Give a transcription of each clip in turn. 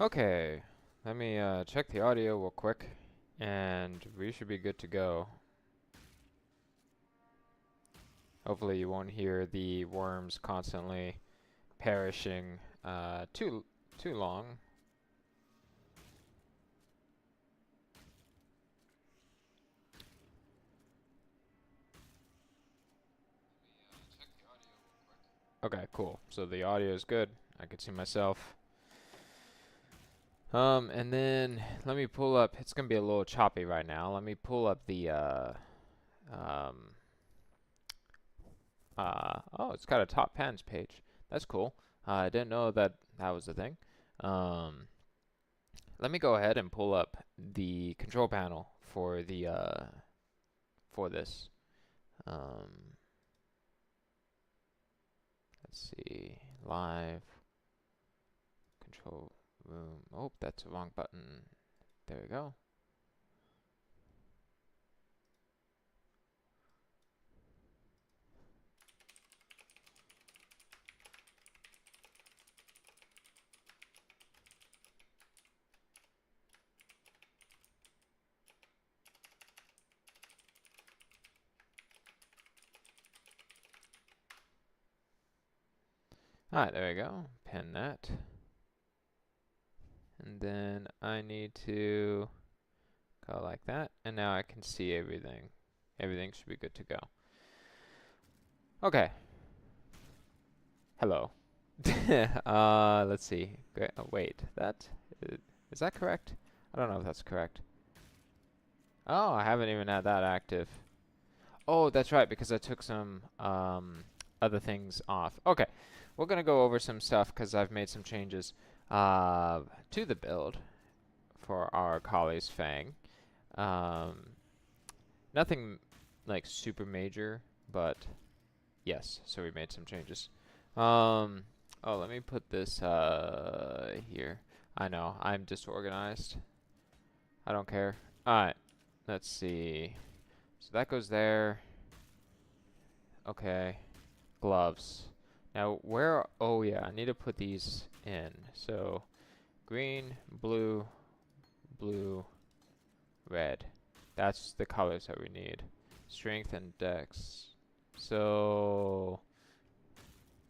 Okay, let me check the audio real quick, and we should be good to go. Hopefully you won't hear the worms constantly perishing too long. Okay, cool. So the audio is good. I can see myself. And then let me pull up. It's gonna be a little choppy right now. Let me pull up the um, oh, it's got a top pans page. That's cool. I didn't know that that was a thing. Um, Let me go ahead and pull up the control panel for the for this. Um, let's see, live control room. Oh, that's the wrong button. There we go. Alright, there we go. Pin that. And then I need to go like that. And now I can see everything. Everything should be good to go. Okay. Hello. Let's see. Wait, is that correct? I don't know if that's correct. Oh, I haven't even had that active. Oh, that's right, because I took some other things off. Okay, we're gonna go over some stuff because I've made some changes to the build for Arakaalli's Fang. Um, Nothing like super major, but yes, so we made some changes. Oh, let me put this here. I know, I'm disorganized. I don't care. Alright, let's see. So that goes there. Okay. Gloves. Now, where... Oh, yeah, I need to put these in. So, green, blue, blue, red. That's the colors that we need. Strength and dex. So,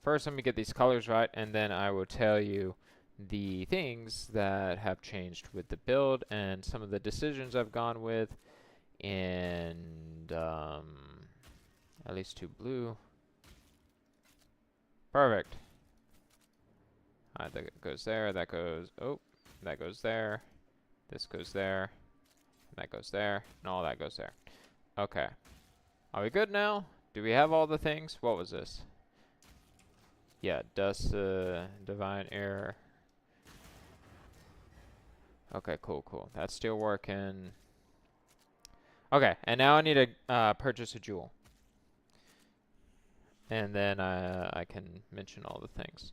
first let me get these colors right, and then I will tell you the things that have changed with the build and some of the decisions I've gone with. And, at least two blue. Perfect. Alright, that goes there, that goes, oh, that goes there, this goes there, and that goes there, and all that goes there. Okay. Are we good now? Do we have all the things? What was this? Yeah, dust, divine error. Okay, cool. That's still working. Okay, and now I need to purchase a jewel. And then I can mention all the things.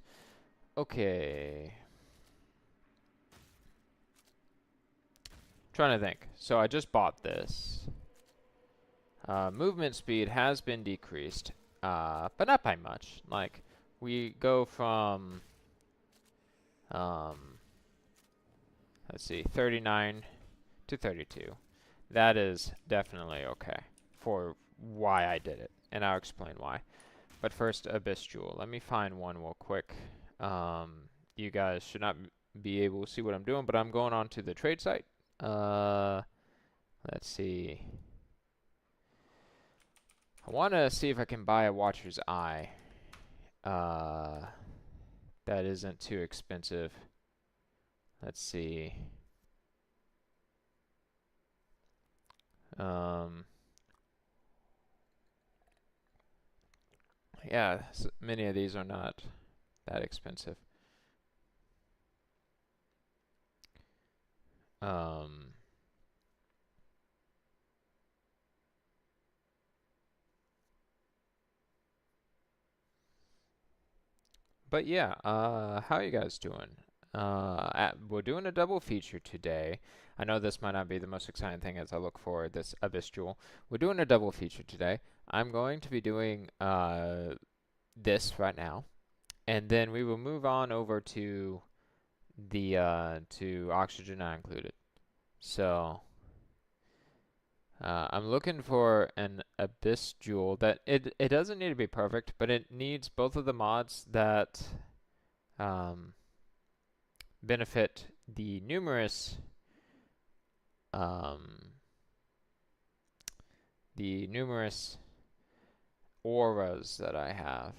Okay. Trying to think. So I just bought this. Movement speed has been decreased, but not by much. Like, we go from, um, let's see, 39 to 32. That is definitely okay for why I did it, and I'll explain why. But first, Abyss Jewel. Let me find one real quick. You guys should not be able to see what I'm doing, but I'm going on to the trade site. Let's see. I want to see if I can buy a Watcher's Eye. That isn't too expensive. Let's see. Yeah, many of these are not that expensive. Um, but yeah, how are you guys doing? We're doing a double feature today. I know this might not be the most exciting thing as I look for this Abyss Jewel. We're doing a double feature today. I'm going to be doing this right now, and then we will move on over to the to oxygen not included. So I'm looking for an abyss jewel that it doesn't need to be perfect, but it needs both of the mods that um, benefit um, the numerous auras that I have.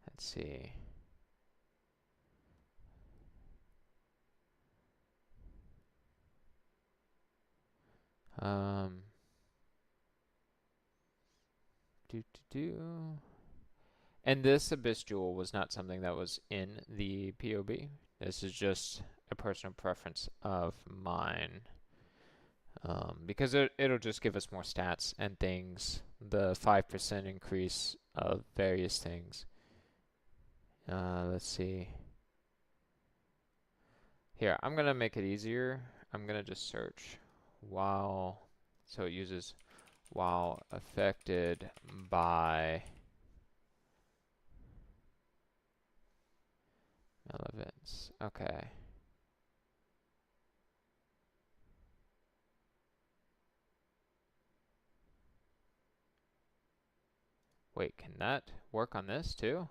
Let's see. Um, do do do. And this abyss jewel was not something that was in the POB. This is just a personal preference of mine. Because it'll just give us more stats and things. The 5% increase of various things. Let's see. Here, I'm gonna make it easier. I'm gonna just search while, so it uses while affected by relevance. Okay. Wait, can that work on this too?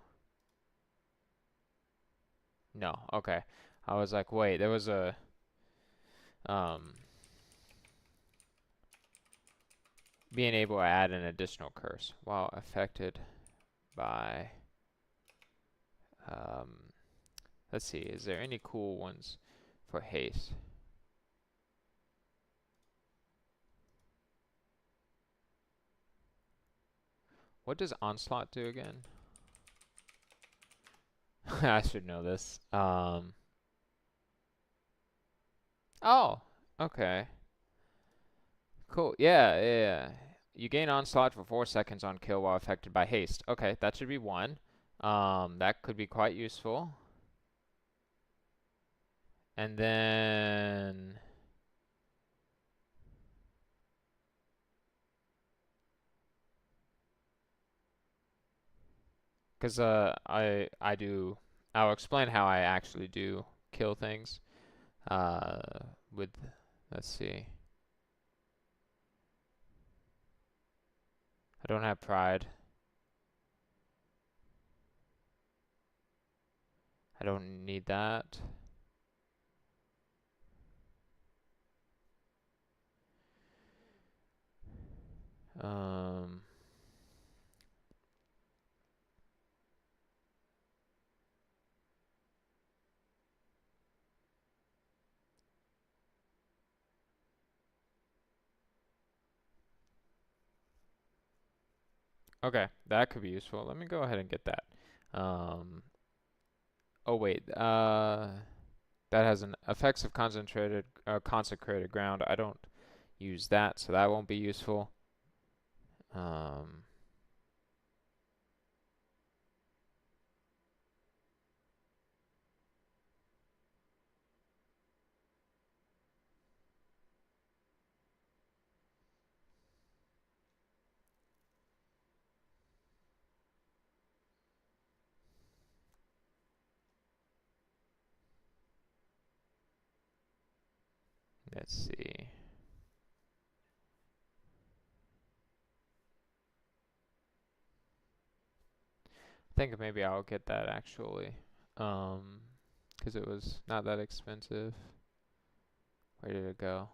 No. Okay. I was like, wait, there was a being able to add an additional curse while affected by let's see, is there any cool ones for haste? What does onslaught do again? I should know this. Oh, okay. Cool. Yeah. You gain onslaught for 4 seconds on kill while affected by haste. Okay, that should be one. That could be quite useful. And then because I'll explain how I actually do kill things. With let's see. I don't have pride. I don't need that. Um, okay, that could be useful. Let me go ahead and get that. Oh wait, that has an effects of concentrated consecrated ground. I don't use that, so that won't be useful. Um, let's see. I think maybe I'll get that actually. Because it was not that expensive. Where did it go?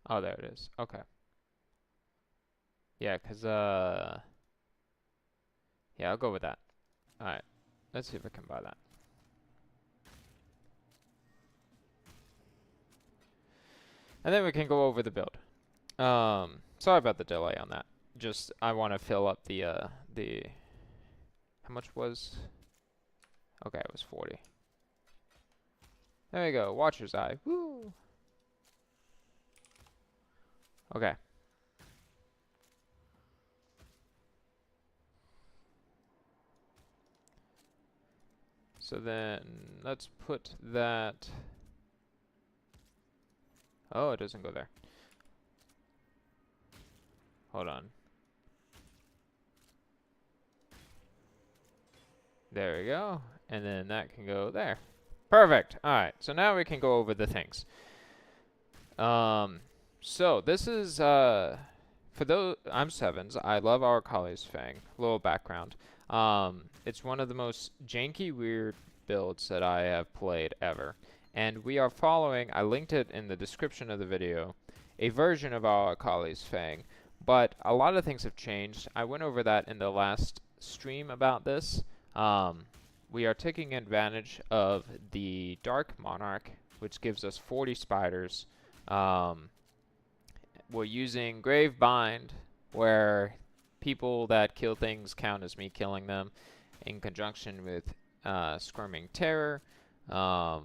Oh, there it is. Okay. Yeah, yeah, I'll go with that. All right. Let's see if I can buy that. And then we can go over the build. Sorry about the delay on that. Just I want to fill up the how much was? Okay, it was 40. There we go. Watcher's Eye. Woo. Okay. So then let's put that. Oh, it doesn't go there. Hold on. There we go. And then that can go there. Perfect. All right. So now we can go over the things. So this is for those I'm Sevens. I love Arakaalli's Fang. Little background. It's one of the most janky, weird builds that I have played ever. And we are following, I linked it in the description of the video, a version of Arakaalli's Fang. But a lot of things have changed. I went over that in the last stream about this. We are taking advantage of the Dark Monarch, which gives us 40 spiders. We're using Grave Bind, where people that kill things count as me killing them, in conjunction with Squirming Terror. So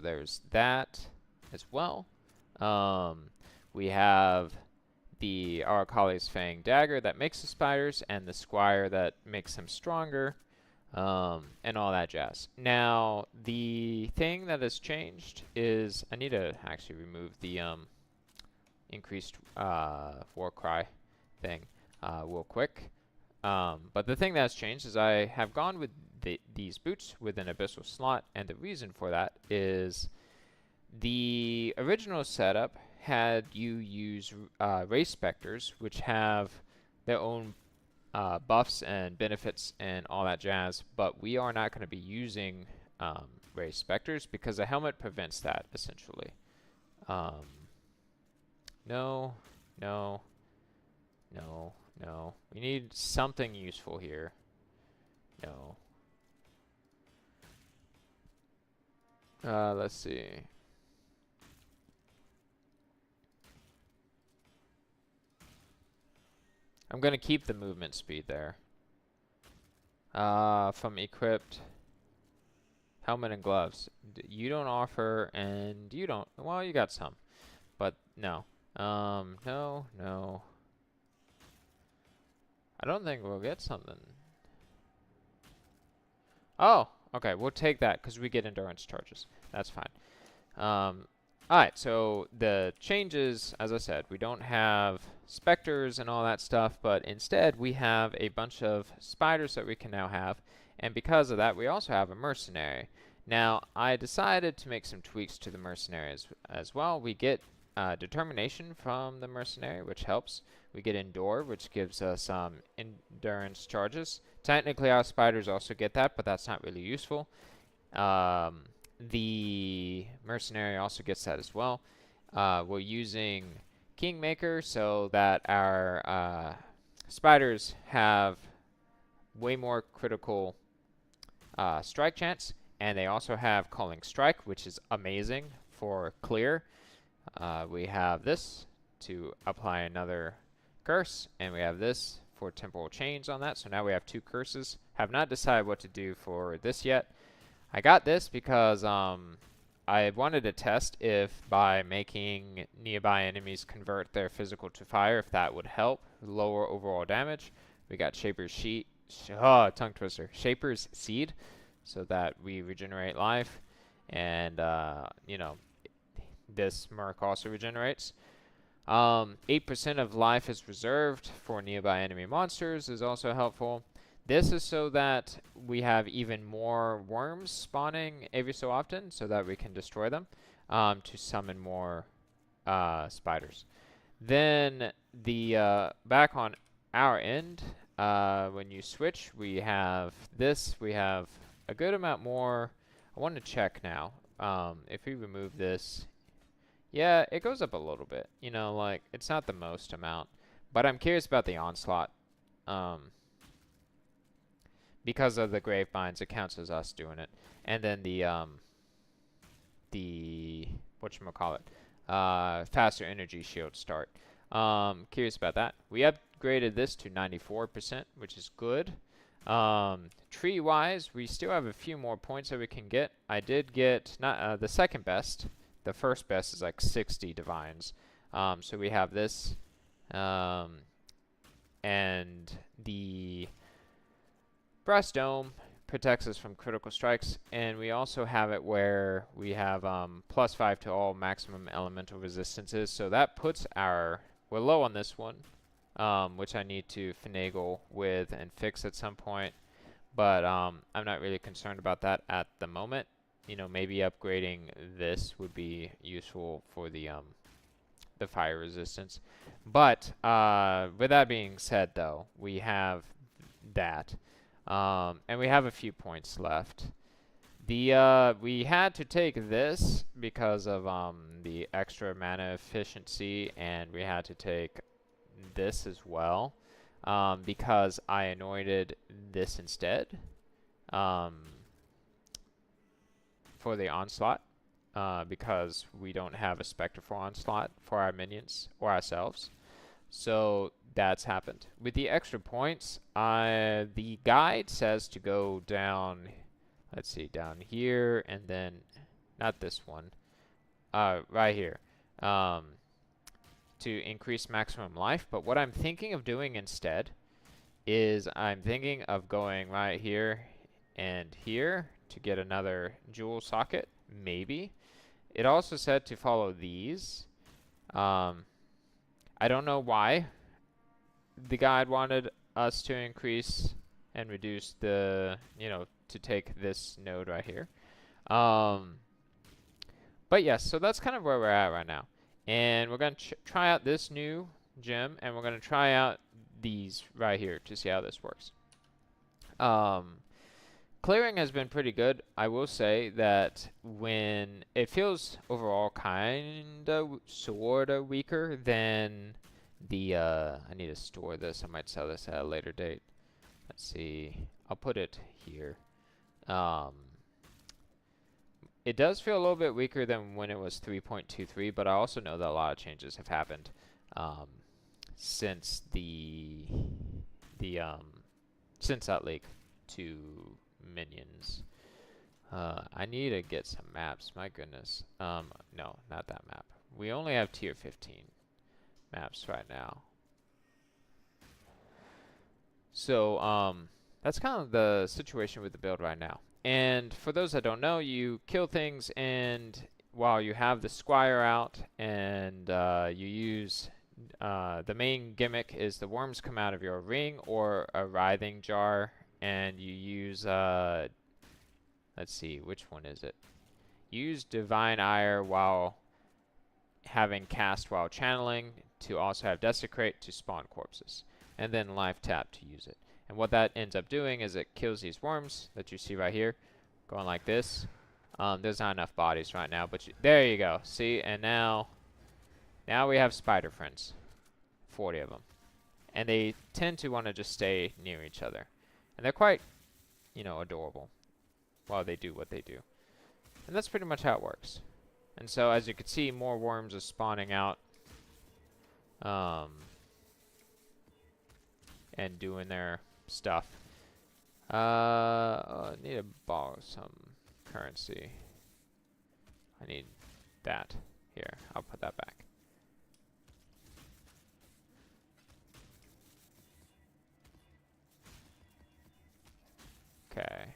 there's that as well. We have the Arakaalli's Fang Dagger that makes the spiders, and the Squire that makes them stronger, and all that jazz. Now, the thing that has changed is, I need to actually remove the increased war cry thing real quick. But the thing that's changed is I have gone with these boots with an abyssal slot, and the reason for that is the original setup had you use race specters, which have their own buffs and benefits and all that jazz, but we are not going to be using race specters because the helmet prevents that, essentially. No, no, no, no. We need something useful here. No. Let's see. I'm going to keep the movement speed there. From equipped helmet and gloves. You don't offer, and you don't. Well, you got some, but no. No, no. I don't think we'll get something. Oh, okay. We'll take that because we get endurance charges. That's fine. Alright, so the changes, as I said, we don't have specters and all that stuff, but instead we have a bunch of spiders that we can now have, and because of that we also have a mercenary. Now, I decided to make some tweaks to the mercenaries as well. We get determination from the mercenary, which helps. We get endure, which gives us endurance charges. Technically our spiders also get that, but that's not really useful. The mercenary also gets that as well. We're using Kingmaker so that our spiders have way more critical strike chance, and they also have Calling Strike, which is amazing for clear. We have this to apply another curse, and we have this for temporal chains on that. So now we have 2 curses. Have not decided what to do for this yet. I got this because I wanted to test if by making nearby enemies convert their physical to fire, if that would help lower overall damage. We got Shaper's tongue twister. Shaper's Seed, so that we regenerate life, and you know, this Merc also regenerates. 8% of life is reserved for nearby enemy monsters is also helpful. This is so that we have even more worms spawning every so often so that we can destroy them to summon more spiders. Then the back on our end, when you switch, we have this. We have a good amount more. I want to check now. If we remove this, yeah, it goes up a little bit. You know, like, it's not the most amount. But I'm curious about the onslaught. Because of the grave binds, it counts as us doing it. And then the whatchamacallit, faster energy shield start. Curious about that. We upgraded this to 94%, which is good. Tree-wise, we still have a few more points that we can get. I did get not the second best. The first best is like 60 divines. So we have this, and the Brass Dome protects us from critical strikes, and we also have it where we have +5 to all maximum elemental resistances. So that puts we're low on this one, which I need to finagle with and fix at some point. But I'm not really concerned about that at the moment. You know, maybe upgrading this would be useful for the fire resistance. But with that being said, though, we have that, and we have a few points left. We had to take this because of the extra mana efficiency, and we had to take this as well because I anointed this instead for the onslaught. Because we don't have a Spectre for Onslaught for our minions or ourselves. So that's happened. With the extra points, the guide says to go down, let's see, down here, and then, not this one, right here, to increase maximum life. But what I'm thinking of doing instead is I'm thinking of going right here and here to get another jewel socket, maybe. It also said to follow these. I don't know why the guide wanted us to increase and reduce the, to take this node right here. But yes, so that's kind of where we're at right now. And we're going to try out this new gem, and we're going to try out these right here to see how this works. Clearing has been pretty good. I will say that when it feels overall sorta weaker than the, I need to store this. I might sell this at a later date. Let's see. I'll put it here. It does feel a little bit weaker than when it was 3.23, but I also know that a lot of changes have happened since since that leak to minions. I need to get some maps, my goodness. No, not that map. We only have tier 15 maps right now. So, that's kind of the situation with the build right now. And for those that don't know, you kill things, and while you have the Squire out, and you use the main gimmick is the worms come out of your ring or a writhing jar, and you use let's see, which one is it? Use Divine Ire while having cast while channeling to also have Desecrate to spawn corpses, and then life tap to use it. And what that ends up doing is it kills these worms that you see right here, going like this. There's not enough bodies right now, but there you go. See, and now we have spider friends, 40 of them, and they tend to want to just stay near each other, and they're quite, adorable while they do what they do. And that's pretty much how it works. And so, as you can see, more worms are spawning out, and doing their stuff. I need to borrow some currency. I need that. Here, I'll put that back. Okay.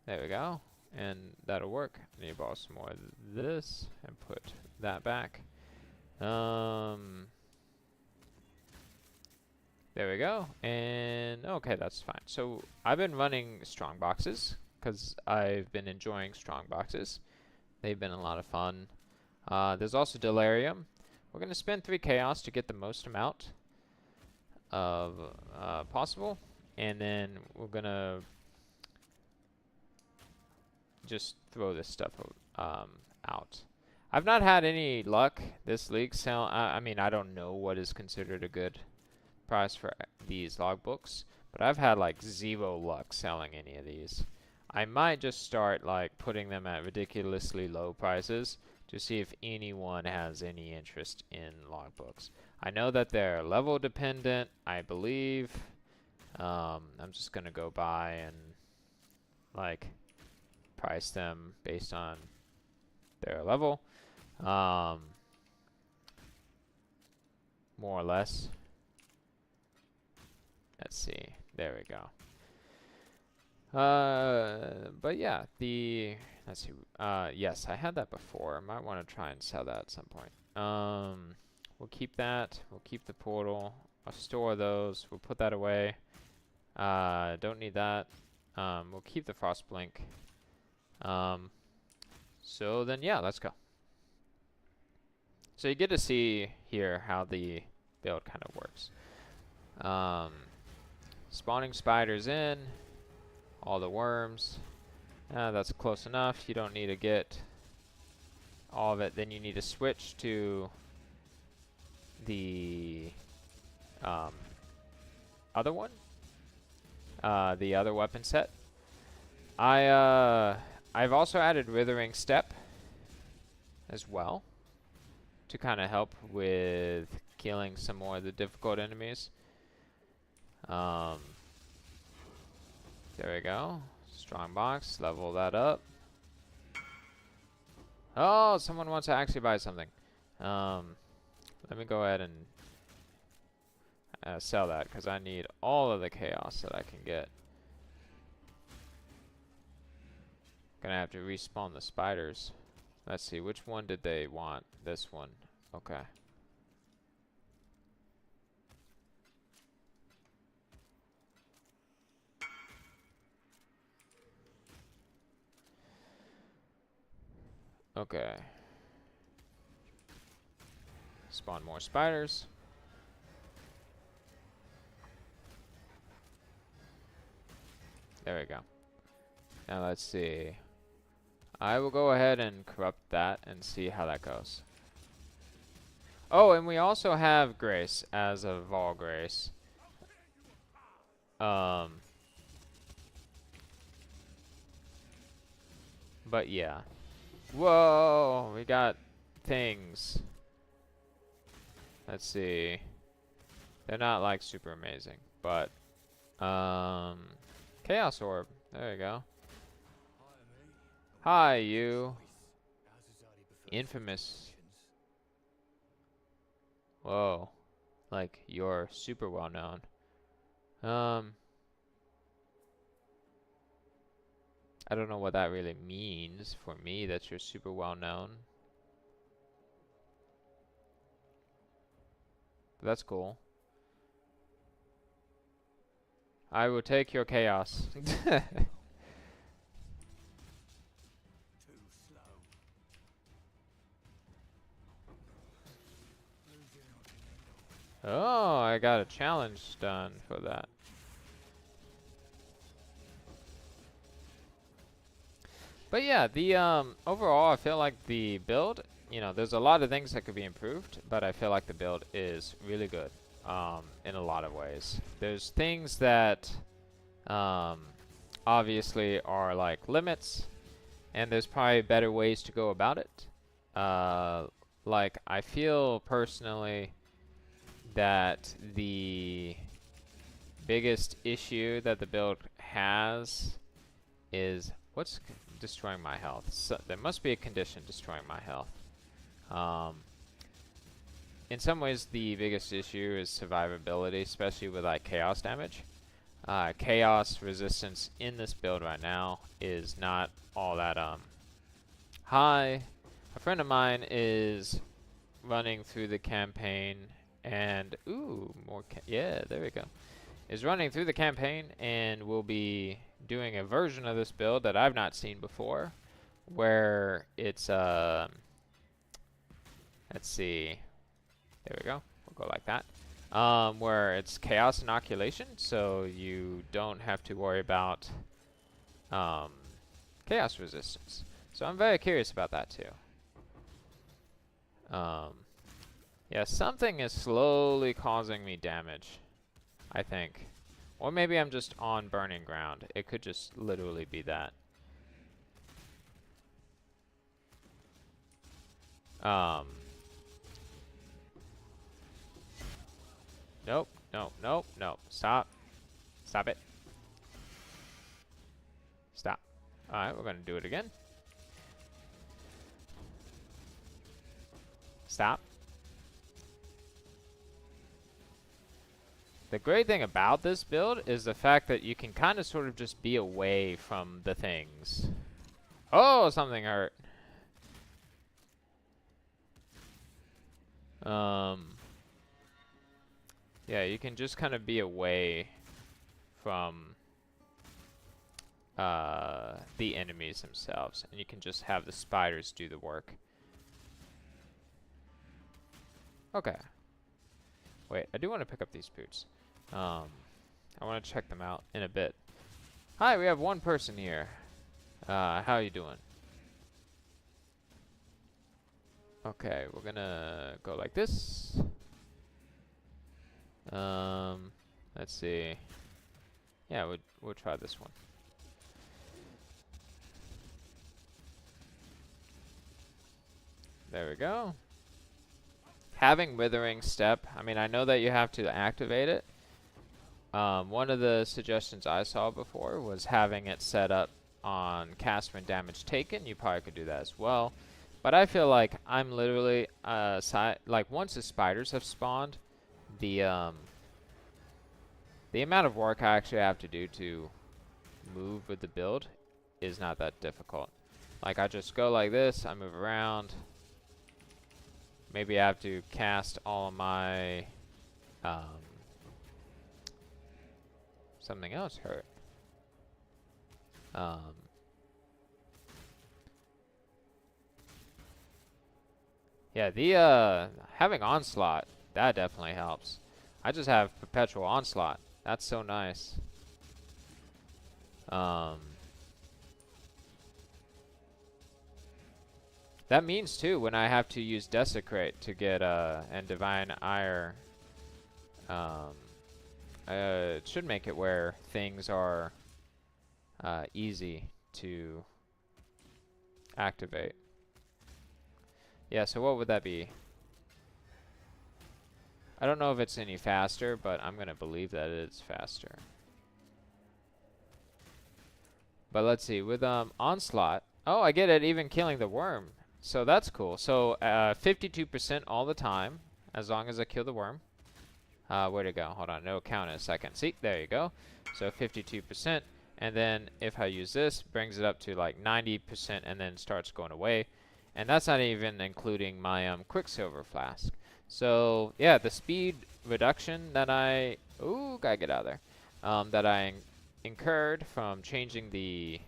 There we go. And that'll work. I need to borrow some more of this and put that back. There we go. And okay, that's fine. So I've been running strong boxes because I've been enjoying strong boxes. They've been a lot of fun. There's also Delirium. We're going to spend 3 chaos to get the most amount of possible, and then we're going to just throw this stuff out. I've not had any luck this league. I mean, I don't know what is considered a good price for these logbooks, but I've had like 0 luck selling any of these. I might just start like putting them at ridiculously low prices to see if anyone has any interest in logbooks. I know that they're level dependent, I believe. I'm just gonna go by and like price them based on their level, more or less. Let's see. There we go. But yeah, let's see. Yes, I had that before. Might want to try and sell that at some point. We'll keep that. We'll keep the portal. I'll store those. We'll put that away. Don't need that. We'll keep the frost blink. So then, yeah, let's go. So you get to see here how the build kind of works. Spawning spiders in. All the worms. That's close enough. You don't need to get all of it. Then you need to switch to the other one. The other weapon set. I've also added Withering Step as well to kind of help with killing some more of the difficult enemies. There we go. Strong box. Level that up. Oh, someone wants to actually buy something. Let me go ahead and sell that because I need all of the chaos that I can get. Gonna have to respawn the spiders. Let's see, which one did they want? This one. Okay. Okay. Spawn more spiders. There we go. Now let's see. I will go ahead and corrupt that and see how that goes. Oh, and we also have Grace as a Vol Grace. But yeah. Whoa, we got things. Let's see. They're not like super amazing, but Chaos Orb. There you go. Hi, you. Infamous. Whoa. Like, you're super well known. I don't know what that really means for me, that you're super well known. But that's cool. I will take your chaos. Oh, I got a challenge done for that. But yeah, the overall, I feel like the build, you know, there's a lot of things that could be improved, but I feel like the build is really good in a lot of ways. There's things that obviously are like limits, and there's probably better ways to go about it. Like, I feel personally that the biggest issue that the build has is what's destroying my health. So there must be a condition destroying my health. In some ways, the biggest issue is survivability, especially with like chaos damage. Chaos resistance in this build right now is not all that high. A friend of mine is running through the campaign and yeah, there we go. Is running through the campaign and will be doing a version of this build that I've not seen before, where it's let's see, there we go, we'll go like that, where it's chaos inoculation, so you don't have to worry about chaos resistance. So I'm very curious about that too. Yeah, something is slowly causing me damage, I think. Or maybe I'm just on burning ground. It could just literally be that. Nope, nope, nope, nope. Stop. Stop it. Stop. Alright, we're gonna do it again. Stop. The great thing about this build is the fact that you can kind of sort of just be away from the things. Oh, something hurt. Yeah, you can just kind of be away from the enemies themselves, and you can just have the spiders do the work. Okay. Wait, I do want to pick up these boots. I want to check them out in a bit. Hi, we have one person here. How you doing? Okay, we're gonna go like this. Let's see. Yeah, we'll try this one. There we go. Having Withering Step, I mean, I know that you have to activate it. One of the suggestions I saw before was having it set up on cast when damage taken. You probably could do that as well. But I feel like I'm literally, like once the spiders have spawned, the amount of work I actually have to do to move with the build is not that difficult. Like I just go like this, I move around. Maybe I have to cast all of my, something else hurt. Yeah, the, having Onslaught, that definitely helps. I just have Perpetual Onslaught. That's so nice. That means, too, when I have to use Desecrate to get, and Divine Ire, it should make it where things are, easy to activate. Yeah, so what would that be? I don't know if it's any faster, but I'm going to believe that it's faster. But let's see, with Onslaught, oh, I get it even killing the worm. So that's cool. So 52% all the time, as long as I kill the worm. Where'd it go? Hold on, it'll count in a second. See, there you go. So 52%. And then if I use this, brings it up to like 90% and then starts going away. And that's not even including my Quicksilver Flask. So yeah, the speed reduction that I... Ooh, gotta get out of there. That I incurred from changing the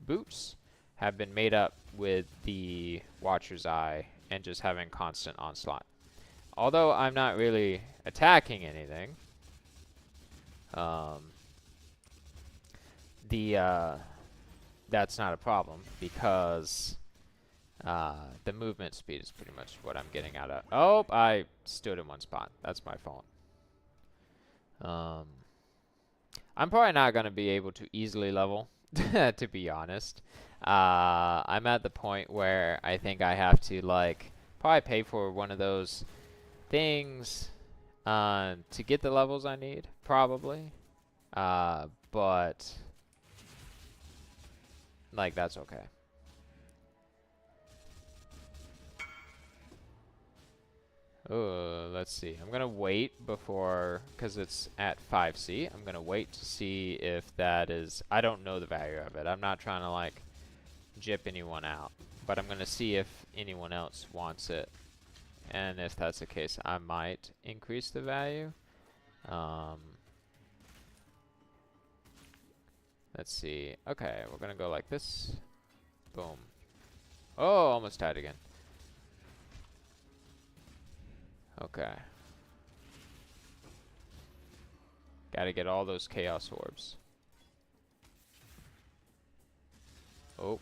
boots have been made up with the Watcher's Eye and just having constant Onslaught. Although I'm not really attacking anything, that's not a problem because the movement speed is pretty much what I'm getting out of. Oh, I stood in one spot. That's my fault. I'm probably not going to be able to easily level, to be honest. I'm at the point where I think I have to, like, probably pay for one of those things to get the levels I need, probably. But, like, that's okay. Let's see. I'm going to wait before, because it's at 5C. I'm going to wait to see if that is... I don't know the value of it. I'm not trying to, like, jip anyone out. But I'm going to see if anyone else wants it. And if that's the case, I might increase the value. Let's see. Okay, we're going to go like this. Boom. Oh, almost died again. Okay. Gotta get all those Chaos Orbs. Oh.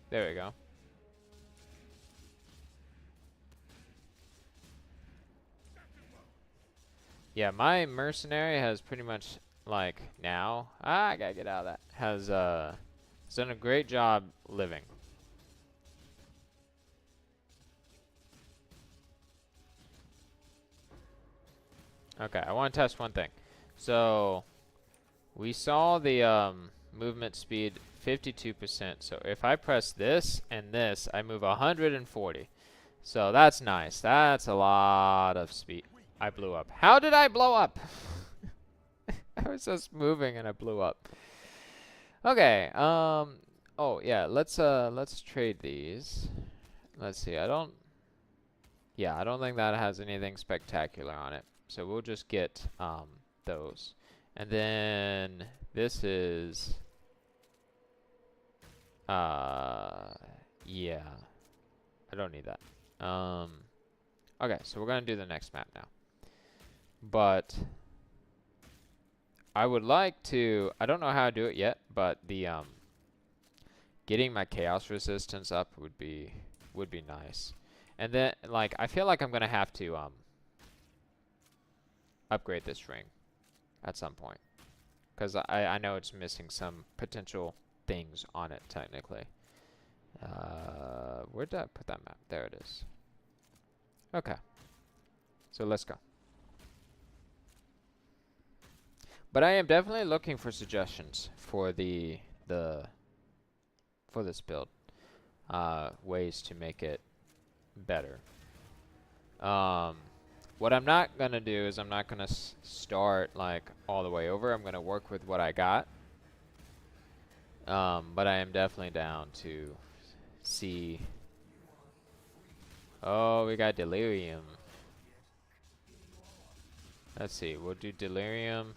There we go. Yeah, my mercenary has pretty much, like, now... I gotta get out of that. Has done a great job living. Okay, I want to test one thing. So, we saw the movement speed 52%. So if I press this and this, I move 140. So that's nice. That's a lot of speed. I blew up. How did I blow up? I was just moving and I blew up. Okay. Oh yeah. Let's trade these. Let's see. Yeah, I don't think that has anything spectacular on it. So we'll just get those. And then this is yeah. I don't need that. Okay, so we're gonna do the next map now. But I would like to, I don't know how to do it yet, but the getting my chaos resistance up would be nice. And then like I feel like I'm gonna have to upgrade this ring at some point. Because I know it's missing some potential things on it technically. Where did I put that map? There it is. Okay. So let's go. But I am definitely looking for suggestions for for this build. Ways to make it better. What I'm not gonna do is I'm not gonna start like all the way over. I'm gonna work with what I got. But I am definitely down to see. Oh, we got delirium. Let's see. We'll do delirium.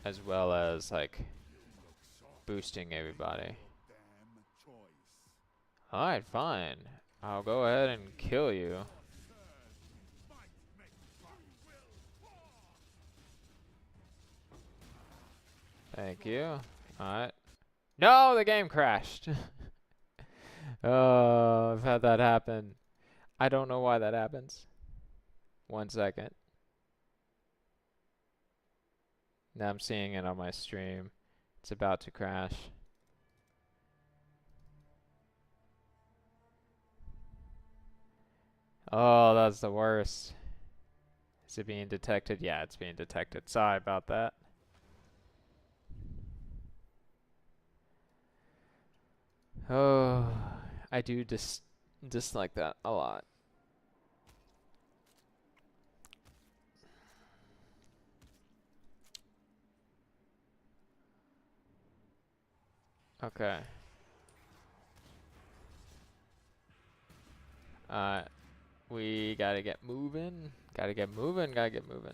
As well as like boosting everybody. Alright, fine. I'll go ahead and kill you. Thank you. Alright. No, the game crashed. Oh, I've had that happen. I don't know why that happens. 1 second. Now I'm seeing it on my stream. It's about to crash. Oh, that's the worst. Is it being detected? Yeah, it's being detected. Sorry about that. Oh, I do dislike that a lot. Okay. We gotta get moving. Gotta get moving. Gotta get moving.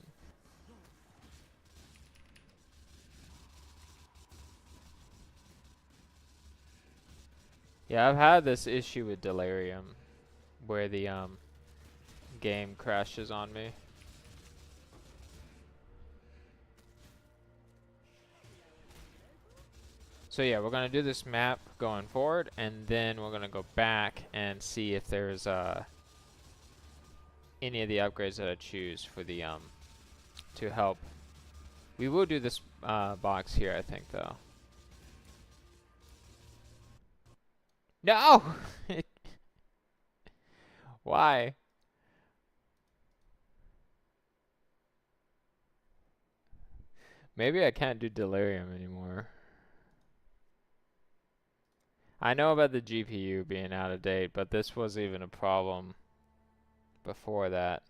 Yeah, I've had this issue with delirium, where the game crashes on me. So yeah, we're gonna do this map going forward, and then we're gonna go back and see if there's any of the upgrades that I choose for the to help. We will do this box here, I think, though. No! Why? Maybe I can't do delirium anymore. I know about the GPU being out of date, but this was even a problem before that.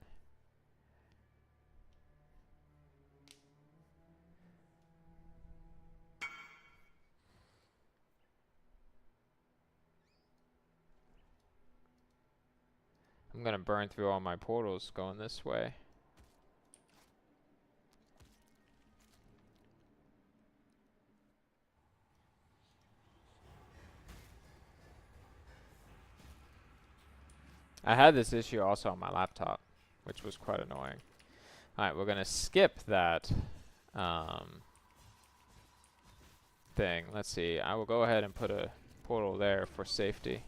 I'm gonna burn through all my portals going this way. I had this issue also on my laptop, which was quite annoying. Alright, we're gonna skip that thing. Let's see. I will go ahead and put a portal there for safety.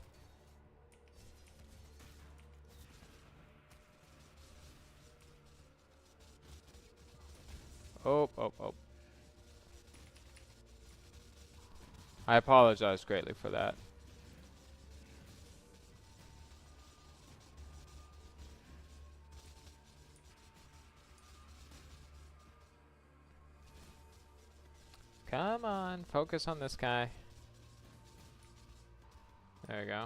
Oh, oh, oh. I apologize greatly for that. Come on, focus on this guy. There we go.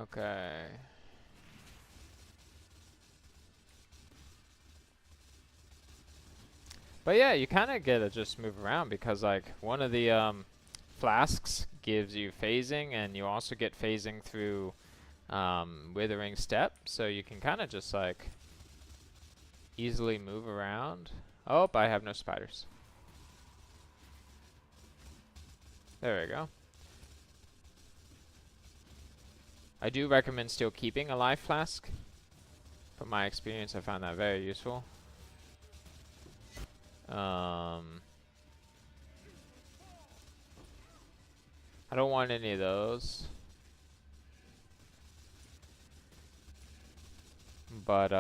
Okay. But yeah, you kind of get to just move around because like one of the flasks gives you phasing, and you also get phasing through Withering Step, so you can kind of just like easily move around. Oh, I have no spiders. There we go. I do recommend still keeping a life flask. From my experience, I found that very useful. I don't want any of those. But,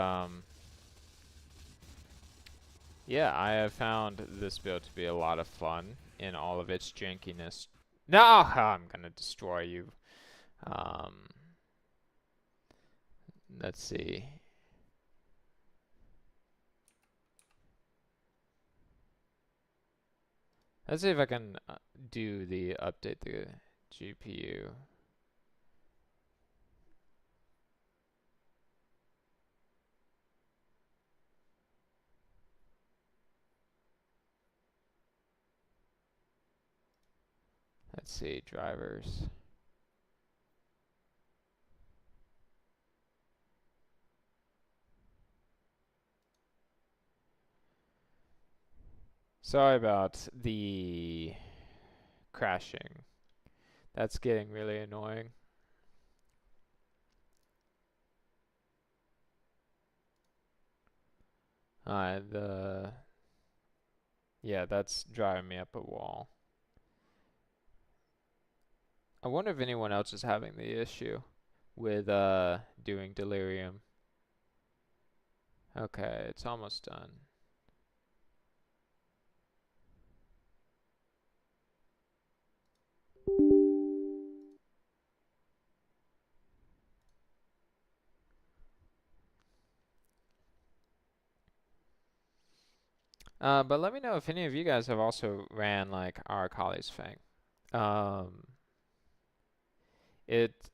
yeah, I have found this build to be a lot of fun in all of its jankiness. No! I'm gonna destroy you. Let's see. Let's see if I can do the update the GPU. Let's see, drivers. Sorry about the crashing. That's getting really annoying. Yeah, that's driving me up a wall. I wonder if anyone else is having the issue with doing delirium. Okay, it's almost done. But let me know if any of you guys have also ran like Arakaalli's Fang. Um, it,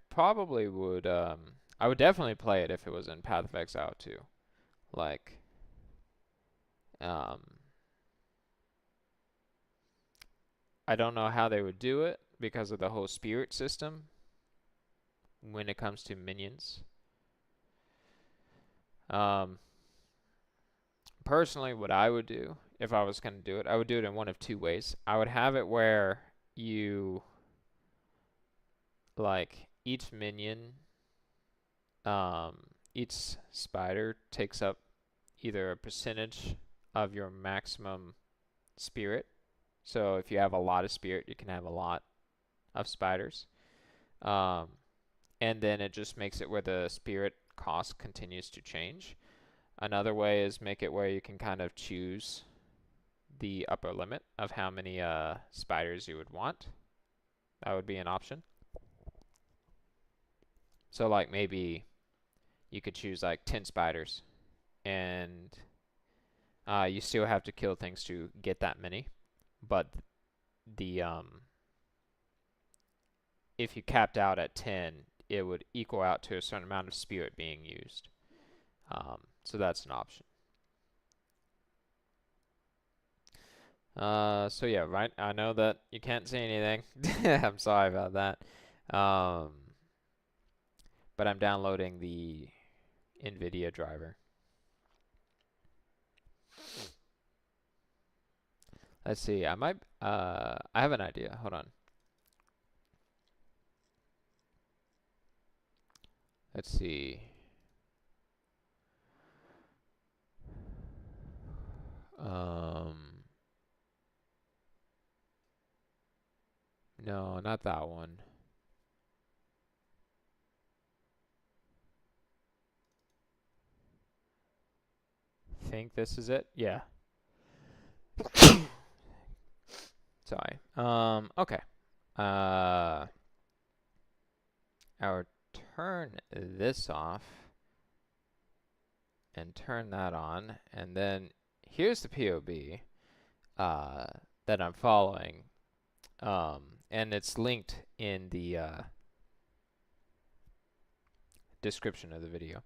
probably would, I would definitely play it if it was in Path of Exile too. Like, um, I don't know how they would do it because of the whole spirit system when it comes to minions. Personally, what I would do if I was going to do it, I would do it in one of two ways. I would have it where you, like, each minion, each spider takes up either a percentage of your maximum spirit. So if you have a lot of spirit, you can have a lot of spiders. Um, and then it just makes it where the spirit cost continues to change. Another way is make it where you can kind of choose the upper limit of how many spiders you would want. That would be an option. So like maybe you could choose like 10 spiders, and you still have to kill things to get that many. But the if you capped out at 10, it would equal out to a certain amount of spirit being used. So that's an option. So yeah, right. I know that you can't see anything. I'm sorry about that. But I'm downloading the NVIDIA driver. Let's see. I might. I have an idea. Hold on. Let's see. No, not that one. Think this is it? Yeah. Sorry. Okay. I would turn this off and turn that on, and then here's the POB. that I'm following, and it's linked in the description of the video.